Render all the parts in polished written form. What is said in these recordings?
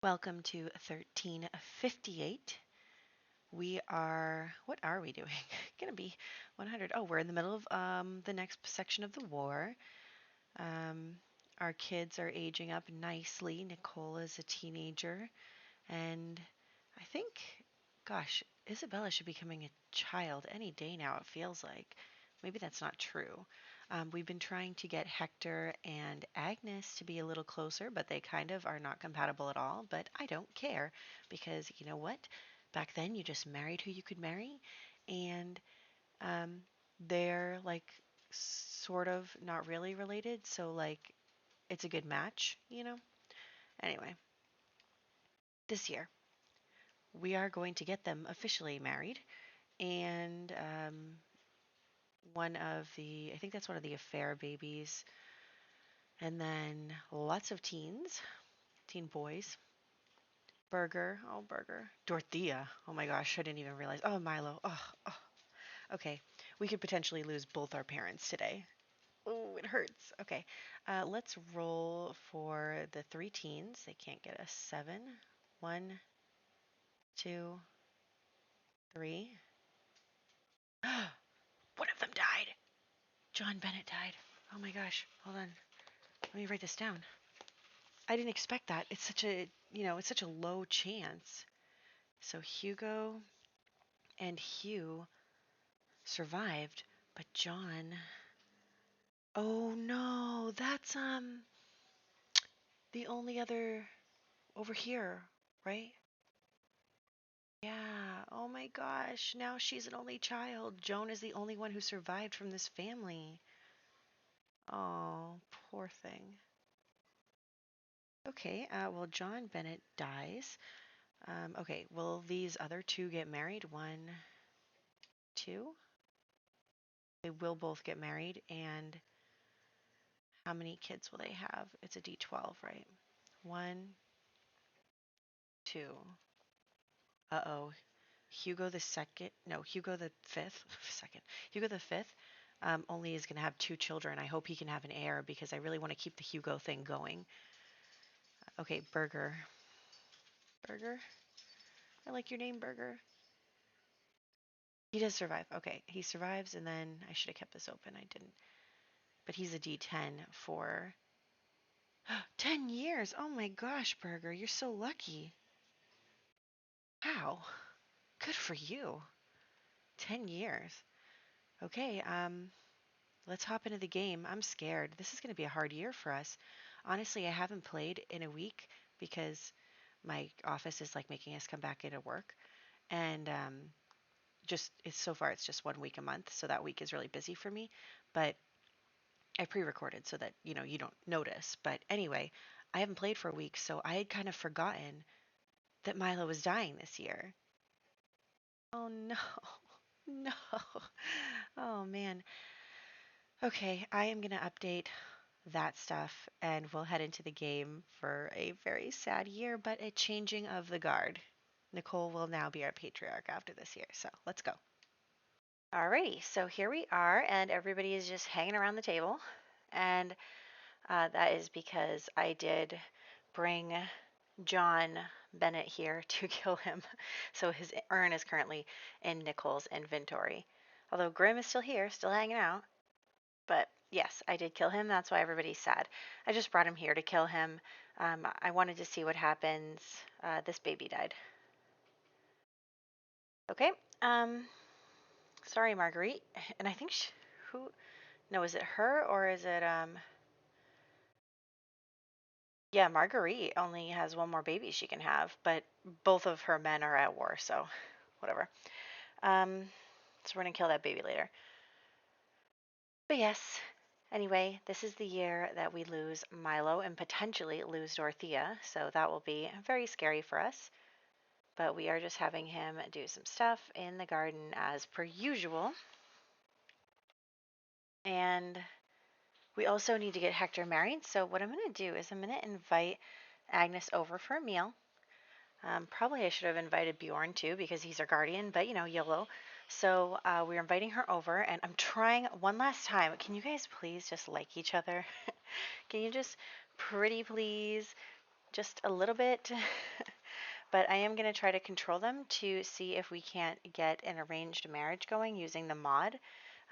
Welcome to 1358. What are we doing? Gonna be 100. Oh, we're in the middle of the next section of the war. Um, our kids are aging up nicely. Nicole is a teenager, and I think, gosh, Isabella should be becoming a child any day now, it feels like. Maybe that's not true. We've been trying to get Hector and Agnes to be a little closer, but they kind of are not compatible at all. But I don't care because you know what? Back then you just married who you could marry, and um, they're like sort of not really related, so like it's a good match, you know? Anyway, this year we are going to get them officially married, and I think that's one of the affair babies, and then lots of teen boys. Burger, oh, Burger. Dorothea, oh my gosh, I didn't even realize. Oh, Milo, oh. Okay, we could potentially lose both our parents today. Oh, it hurts. Okay, let's roll for the three teens. They can't get a 7. 1, 2, 3. One of them died. John Bennett died. Oh my gosh, hold on. Let me write this down. I didn't expect that. It's such a low chance. So Hugo and Hugh survived, but John. Oh no, that's the only other over here, right? Yeah. Oh my gosh. Now she's an only child. Joan is the only one who survived from this family. Oh, poor thing. Okay, well, John Bennett dies. Okay, will these other two get married? 1, 2. They will both get married, and how many kids will they have? It's a D12, right? 1, 2. Uh-oh. Hugo the second, no, Hugo the fifth, second. Hugo the fifth only is going to have 2 children. I hope he can have an heir because I really want to keep the Hugo thing going. Okay, Burger. Burger? I like your name, Burger. He does survive. Okay, he survives, and then I should have kept this open. I didn't. But he's a D10 for 10 years. Oh my gosh, Burger, you're so lucky. Wow, good for you. 10 years. Okay, let's hop into the game. I'm scared. This is going to be a hard year for us. Honestly, I haven't played in a week because my office is like making us come back into work. And it's just 1 week a month, so that week is really busy for me. But I pre-recorded so that, you don't notice. But anyway, I haven't played for a week, so I had kind of forgotten that Milo was dying this year. Oh no. No. Oh man. Okay, I am going to update that stuff and we'll head into the game for a very sad year, but a changing of the guard. Nicole will now be our patriarch after this year, so let's go. Alrighty, so here we are, and everybody is just hanging around the table, and that is because I did bring John Bennett here to kill him, so his urn is currently in Nicole's inventory. Although Grim is still here, still hanging out. But yes, I did kill him. That's why everybody's sad. I just brought him here to kill him. I wanted to see what happens. This baby died. Okay. Sorry, Marguerite. And I think who? No, is it her or is it Yeah, Marguerite only has one more baby she can have, but both of her men are at war, so whatever. So we're gonna kill that baby later. But yes, anyway, this is the year that we lose Milo and potentially lose Dorothea, so that will be very scary for us. But we are just having him do some stuff in the garden as per usual. And we also need to get Hector married, so what I'm going to do is I'm going to invite Agnes over for a meal. Probably I should have invited Bjorn too because he's our guardian, but YOLO. So we're inviting her over, and I'm trying one last time. Can you guys please just like each other? Can you just pretty please just a little bit, but I am going to try to control them to see if we can't get an arranged marriage going using the mod.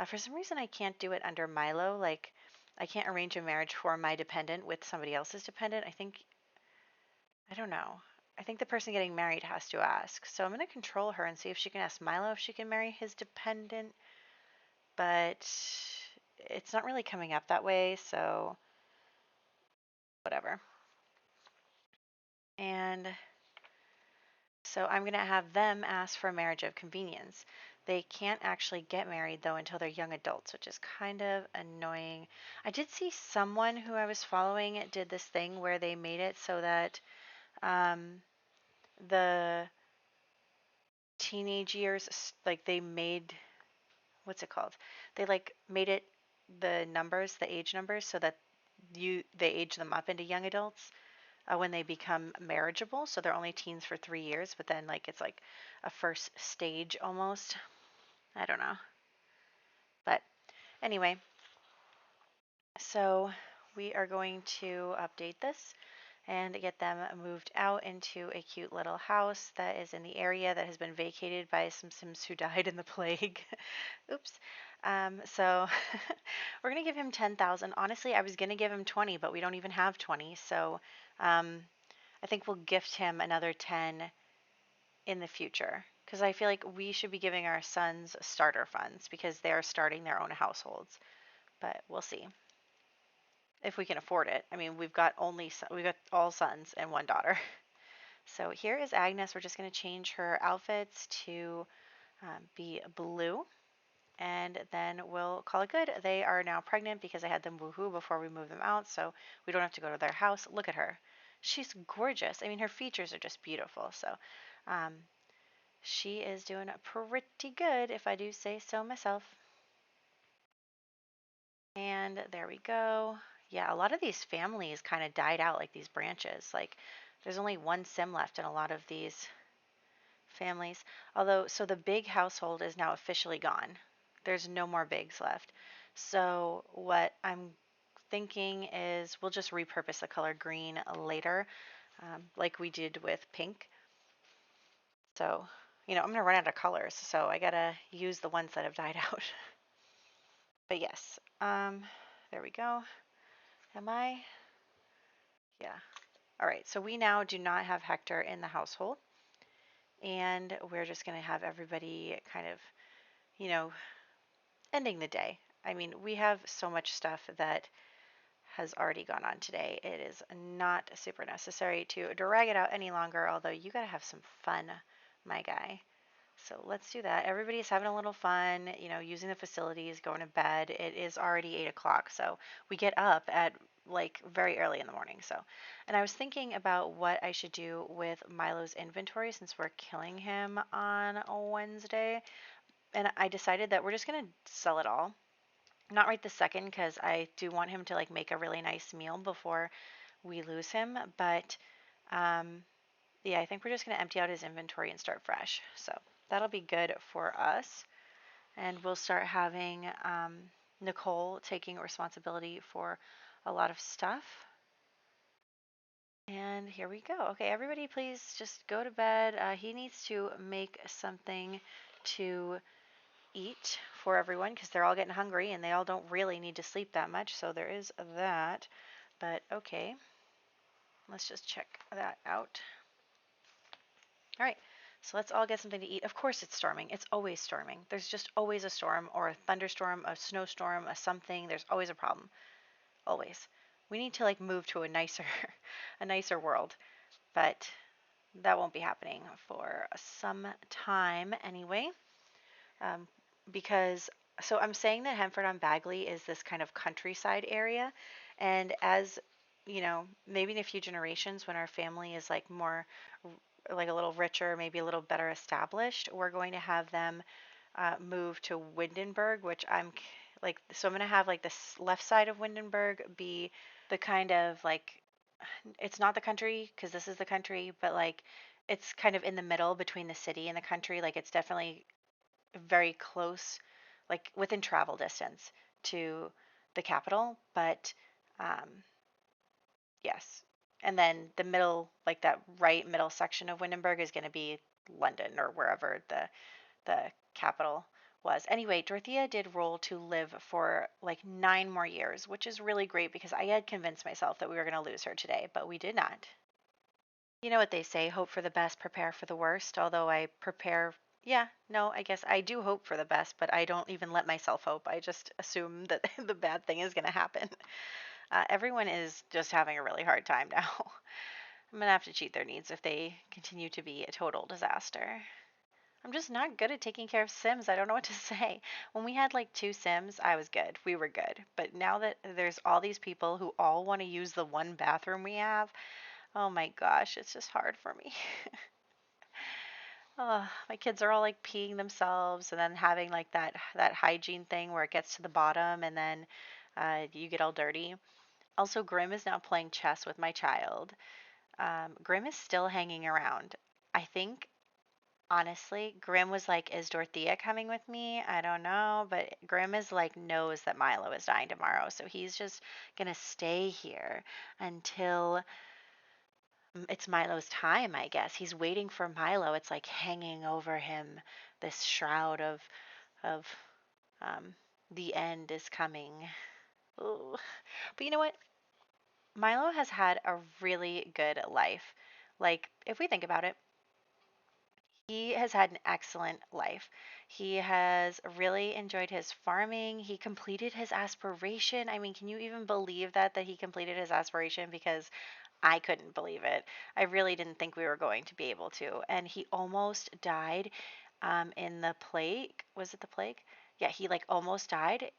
For some reason, I can't do it under Milo. Like, I can't arrange a marriage for my dependent with somebody else's dependent. I don't know. I think the person getting married has to ask. So I'm going to control her and see if she can ask Milo if she can marry his dependent. But it's not really coming up that way, so whatever. And so I'm going to have them ask for a marriage of convenience. They can't actually get married though until they're young adults, which is kind of annoying. I did see someone who I was following did this thing where they made it so that the teenage years, like they made, what's it called? They like made it the numbers, the age numbers, so that they age them up into young adults when they become marriageable. So they're only teens for 3 years, but then like it's like a first stage almost. I don't know. But anyway, so we are going to update this and get them moved out into a cute little house that is in the area that has been vacated by some Sims who died in the plague. Oops. So we're going to give him 10,000. Honestly, I was going to give him 20, but we don't even have 20. So I think we'll gift him another 10 in the future because I feel like we should be giving our sons starter funds because they are starting their own households. But we'll see if we can afford it. I mean, we've got all sons and one daughter. So here is Agnes. We're just going to change her outfits to be blue, and then we'll call it good. They are now pregnant because I had them woohoo before we moved them out, so we don't have to go to their house. Look at her. She's gorgeous. I mean, her features are just beautiful. So um, she is doing pretty good, if I do say so myself. And there we go. Yeah, a lot of these families kind of died out, like these branches. Like there's only one sim left in a lot of these families. Although, so the big household is now officially gone. There's no more bigs left. So what I'm thinking is we'll just repurpose the color green later, like we did with pink. So, I'm going to run out of colors, so I got to use the ones that have died out. But yes, there we go. Am I? Yeah. All right, so we now do not have Hector in the household, and we're just going to have everybody kind of, you know, ending the day. I mean, we have so much stuff that has already gone on today. It is not super necessary to drag it out any longer, although you got to have some fun, my guy. So let's do that. Everybody's having a little fun, using the facilities, going to bed. It is already 8 o'clock, so we get up at like very early in the morning. So, and I was thinking about what I should do with Milo's inventory since we're killing him on a Wednesday. And I decided that we're just going to sell it all. Not right this second because I do want him to like make a really nice meal before we lose him. But yeah, I think we're just going to empty out his inventory and start fresh. So that'll be good for us. And we'll start having Nicole taking responsibility for a lot of stuff. And here we go. Okay, everybody please just go to bed. He needs to make something to eat for everyone because they're all getting hungry and they all don't really need to sleep that much. So there is that. But okay, let's just check that out. All right, so let's all get something to eat. Of course it's storming. It's always storming. There's just always a storm or a thunderstorm, a snowstorm, a something. There's always a problem. Always. We need to like move to a nicer a nicer world. But that won't be happening for some time anyway. Um, because so I'm saying that Hemford on Bagley is this kind of countryside area, and as maybe in a few generations when our family is like more like a little richer, maybe a little better established, we're going to have them move to Windenburg, which so I'm going to have like this left side of Windenburg be the kind of like, it's not the country because this is the country, but like it's kind of in the middle between the city and the country. Like it's definitely very close, like within travel distance to the capital. But yes, And then the middle, like that right middle section of Windenburg, is going to be London or wherever the capital was. Anyway, Dorothea did roll to live for like 9 more years, which is really great because I had convinced myself that we were going to lose her today, but we did not. You know what they say, hope for the best, prepare for the worst. Although I prepare, yeah, no, I guess I do hope for the best, but I don't even let myself hope. I just assume that the bad thing is going to happen. Everyone is just having a really hard time now. I'm going to have to cheat their needs if they continue to be a total disaster. I'm just not good at taking care of Sims. I don't know what to say. When we had like 2 Sims, I was good. We were good. But now that there's all these people who all want to use the one bathroom we have, oh my gosh, it's just hard for me. My kids are all like peeing themselves and then having like that hygiene thing where it gets to the bottom and then you get all dirty. Also, Grim is now playing chess with my child. Grim is still hanging around. I think honestly, Grim was like, "Is Dorothea coming with me?" I don't know, but Grim is like knows that Milo is dying tomorrow, so he's just gonna stay here until it's Milo's time, I guess. He's waiting for Milo. It's like hanging over him. This shroud of um, the end is coming. Ooh. But you know what? Milo has had a really good life. Like, if we think about it, he has had an excellent life. He has really enjoyed his farming. He completed his aspiration. I mean, can you even believe that he completed his aspiration? Because I couldn't believe it. I really didn't think we were going to be able to. And he almost died in the plague. Was it the plague? Yeah, he like almost died,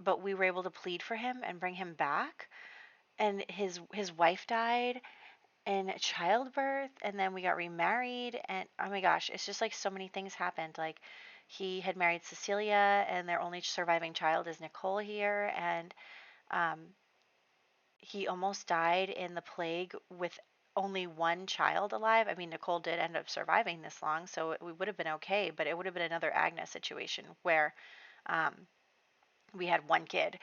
but we were able to plead for him and bring him back. And his wife died in childbirth, and then we got remarried, and oh my gosh, it's just like so many things happened. Like he had married Cecilia, and their only surviving child is Nicole here, and um, he almost died in the plague with only one child alive. I mean, Nicole did end up surviving this long, so we would have been okay, but it would have been another Agnes situation where um, we had one kid.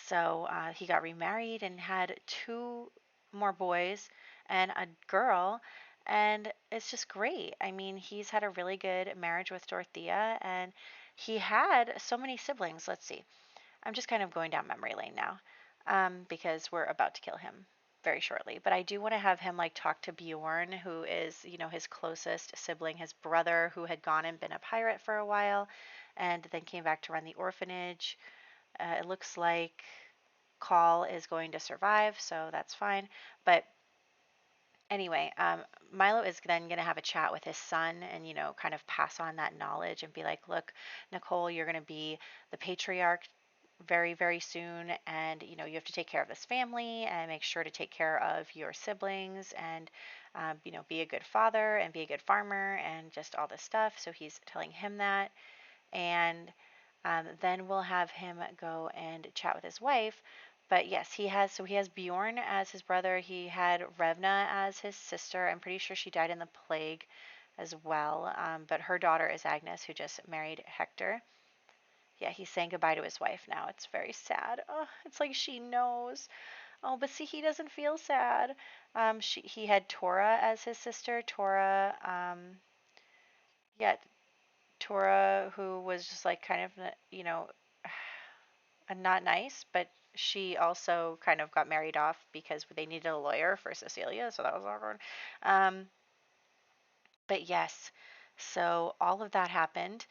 So he got remarried and had 2 more boys and a girl. And it's just great. I mean, he's had a really good marriage with Dorothea, and he had so many siblings. Let's see. I'm just kind of going down memory lane now because we're about to kill him very shortly. But I do want to have him like talk to Bjorn, who is, his closest sibling, his brother, who had gone and been a pirate for a while and then came back to run the orphanage. It looks like Call is going to survive, so that's fine. But anyway, Milo is then going to have a chat with his son and, kind of pass on that knowledge and be like, look, Nicole, you're going to be the patriarch very, very soon. And, you have to take care of this family and make sure to take care of your siblings and, be a good father and be a good farmer and just all this stuff. So he's telling him that. And then we'll have him go and chat with his wife. But yes, he has Bjorn as his brother. He had Revna as his sister. I'm pretty sure she died in the plague as well. But her daughter is Agnes, who just married Hector. Yeah, he's saying goodbye to his wife now. It's very sad. Oh, it's like she knows. Oh, but see, he doesn't feel sad. He had Tora as his sister. Yeah, Tora, who was just like kind of, not nice, but she also kind of got married off because they needed a lawyer for Cecilia, so that was awkward. Um, but yes, so all of that happened,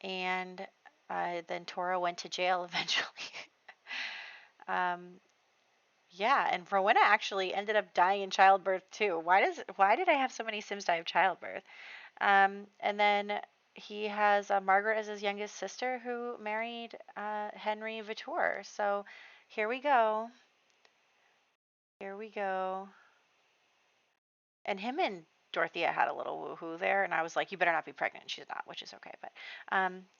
and then Tora went to jail eventually. um, yeah, and Rowena actually ended up dying in childbirth too. Why did I have so many Sims die of childbirth? And then he has Margaret as his youngest sister who married Henry Vitour. So here we go. Here we go. And him and Dorothea had a little woohoo there, and I was like, "You better not be pregnant." She's not, which is okay. But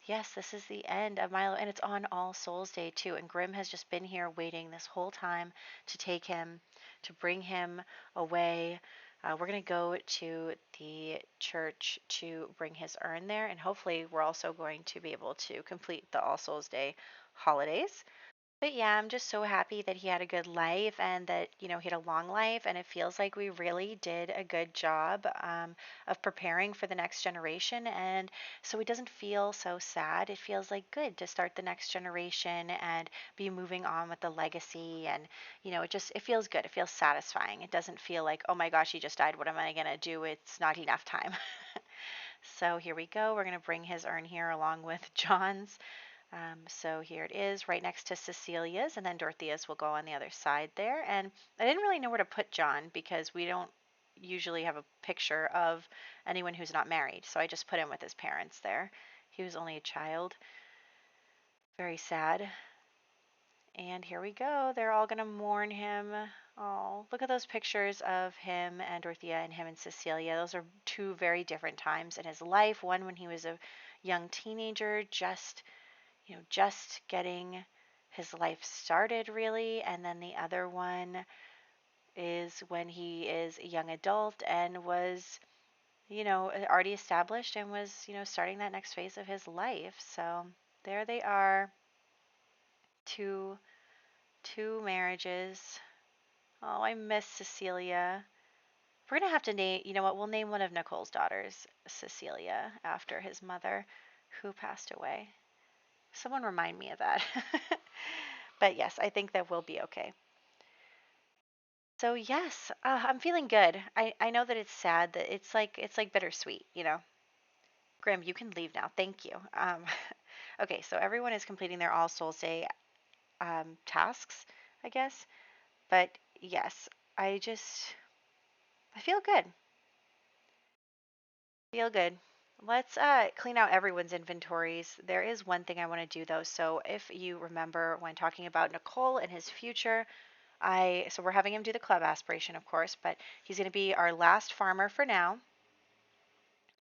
yes, this is the end of Milo, and it's on All Souls Day too. And Grim has just been here waiting this whole time to take him, to bring him away. We're gonna go to the church to bring his urn there, and hopefully, we're also going to be able to complete the All Souls Day holidays. But yeah, I'm just so happy that he had a good life and that, he had a long life. And it feels like we really did a good job of preparing for the next generation. And so it doesn't feel so sad. It feels like good to start the next generation and be moving on with the legacy. And, it feels good. It feels satisfying. It doesn't feel like, oh my gosh, he just died. What am I going to do? It's not enough time. So here we go. We're going to bring his urn here along with John's. So here it is, right next to Cecilia's, and then Dorothea's will go on the other side there. And I didn't really know where to put John because we don't usually have a picture of anyone who's not married. So I just put him with his parents there. He was only a child. Very sad. And here we go. They're all going to mourn him. Oh, look at those pictures of him and Dorothea and him and Cecilia. Those are two very different times in his life. One when he was a young teenager, just getting his life started, really. And then the other one is when he is a young adult and was, already established and was, starting that next phase of his life. So there they are, two marriages. Oh, I miss Cecilia. We're gonna have to name, you know what? We'll name one of Nicole's daughters Cecilia after his mother, who passed away. Someone remind me of that. But yes, I think that we'll be okay. So yes, I'm feeling good. I know that it's sad that it's like bittersweet, Grim, you can leave now. Thank you. Okay, so everyone is completing their All Souls Day tasks, I guess. But yes, I feel good. Feel good. Let's clean out everyone's inventories. There is one thing I want to do though. So if you remember when talking about Nicole and his future, so we're having him do the club aspiration, of course, but he's going to be our last farmer for now.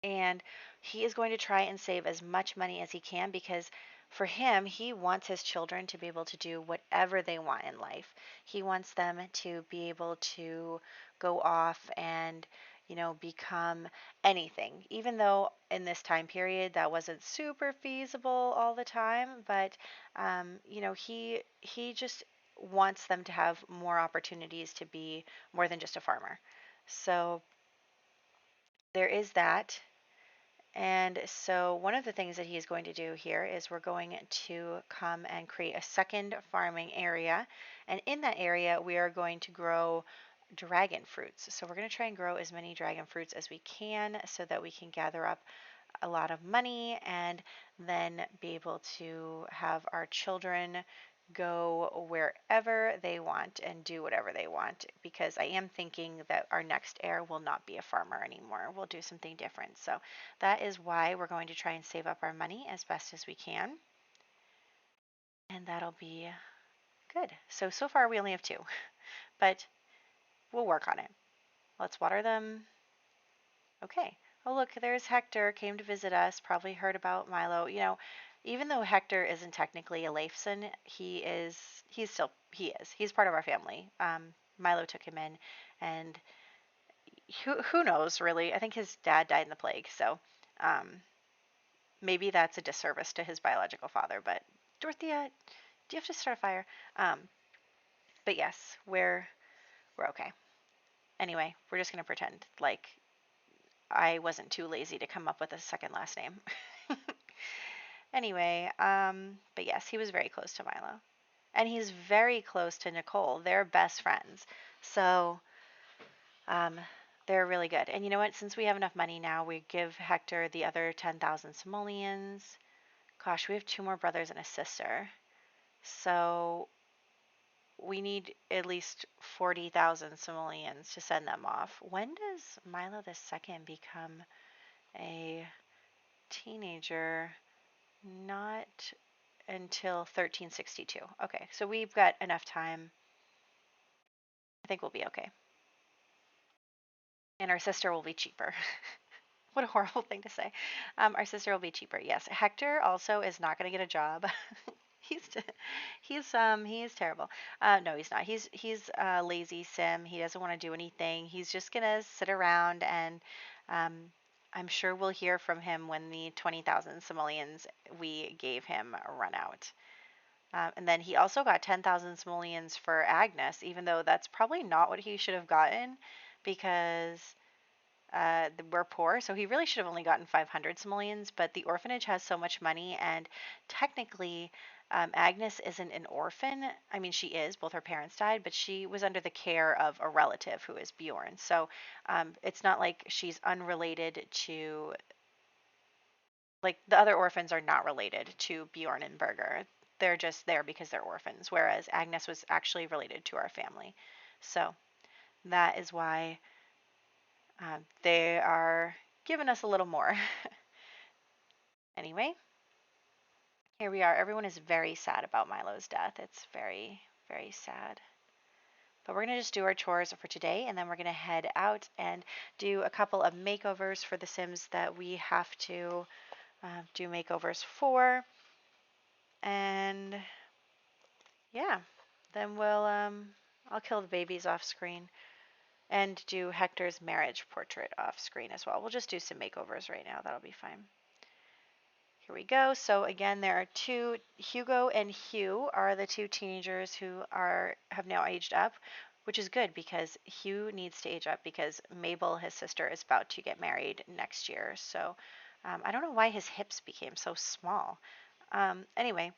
And he is going to try and save as much money as he can because for him, he wants his children to be able to do whatever they want in life. He wants them to be able to go off and, become anything, even though in this time period that wasn't super feasible all the time. But, he just wants them to have more opportunities to be more than just a farmer. So there is that. And so, one of the things that he's going to do here is we're going to come and create a second farming area. And in that area, we are going to grow dragon fruits. So, we're going to try and grow as many dragon fruits as we can so that we can gather up a lot of money and then be able to have our children go wherever they want and do whatever they want because I am thinking that our next heir will not be a farmer anymore. We'll do something different. So that is why we're going to try and save up our money as best as we can. And that'll be good. So far we only have two, but we'll work on it. Let's water them. Okay. Oh, look, there's Hector, came to visit us, probably heard about Milo. Even though Hector isn't technically a Leifson, he's part of our family. Milo took him in, and who knows, really? I think his dad died in the plague, so um, maybe that's a disservice to his biological father. But Dorothea, do you have to start a fire? Um, but yes, we're okay. Anyway, we're just gonna pretend like I wasn't too lazy to come up with a second last name. Anyway, but yes, he was very close to Milo. And he's very close to Nicole. They're best friends. So um, they're really good. And you know what? Since we have enough money now, we give Hector the other 10,000 simoleons. Gosh, we have two more brothers and a sister. So we need at least 40,000 simoleons to send them off. When does Milo II become a teenager? Not until 1362. Okay, so we've got enough time. I think we'll be okay. And our sister will be cheaper. What a horrible thing to say. Our sister will be cheaper. Yes. Hector also is not going to get a job. he's he's terrible. No, he's not. He's lazy sim. He doesn't want to do anything. He's just going to sit around and um, I'm sure we'll hear from him when the 20,000 simoleons we gave him run out. And then he also got 10,000 simoleons for Agnes, even though that's probably not what he should have gotten because we're poor. So he really should have only gotten 500 simoleons, but the orphanage has so much money, and technically, Agnes isn't an orphan. I mean, she is, both her parents died, but she was under the care of a relative who is Bjorn. So it's not like she's unrelated to, like, the other orphans are not related to Bjorn and Berger. They're just there because they're orphans, whereas Agnes was actually related to our family. So that is why they are giving us a little more. Anyway, here we are. Everyone is very sad about Milo's death. It's very, very sad. But we're going to just do our chores for today, and then we're going to head out and do a couple of makeovers for the Sims that we have to do makeovers for. And yeah, then I'll kill the babies off screen and do Hector's marriage portrait off screen as well. We'll just do some makeovers right now. That'll be fine. Here we go. So again, there are two, Hugo and Hugh are the two teenagers who have now aged up, which is good because Hugh needs to age up because Mabel, his sister, is about to get married next year. So I don't know why his hips became so small. Anyway,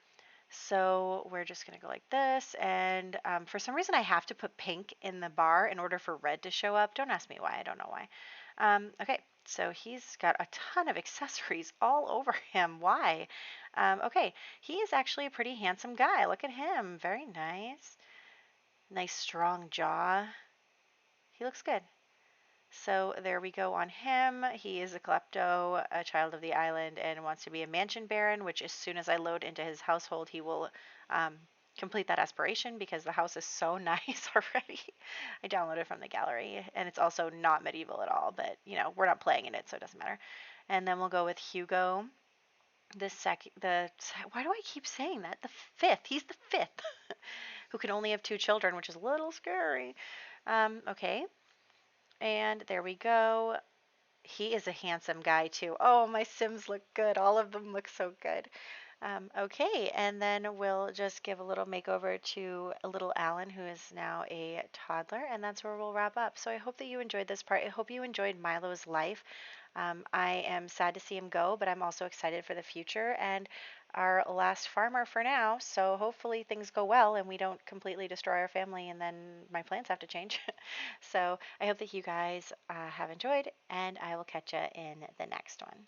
so we're just going to go like this. And for some reason, I have to put pink in the bar in order for red to show up. Don't ask me why. I don't know why. Okay, so he's got a ton of accessories all over him. Why? Okay, he is actually a pretty handsome guy. Look at him. Very nice. Nice strong jaw. He looks good. So there we go on him. He is a klepto, a child of the island, and wants to be a mansion baron, which as soon as I load into his household, he will complete that aspiration because the house is so nice already. I downloaded from the gallery, and it's also not medieval at all, but you know, we're not playing in it, so it doesn't matter. And then we'll go with Hugo. Why do I keep saying that? The fifth. He's the fifth who can only have 2 children, which is a little scary. Okay. And there we go. He is a handsome guy too. Oh, my Sims look good. All of them look so good. Okay, and then we'll just give a little makeover to a little Alan, who is now a toddler, and that's where we'll wrap up. So I hope that you enjoyed this part. I hope you enjoyed Milo's life. I am sad to see him go, but I'm also excited for the future and our last farmer for now. So hopefully things go well and we don't completely destroy our family and then my plans have to change. So I hope that you guys have enjoyed, and I will catch you in the next one.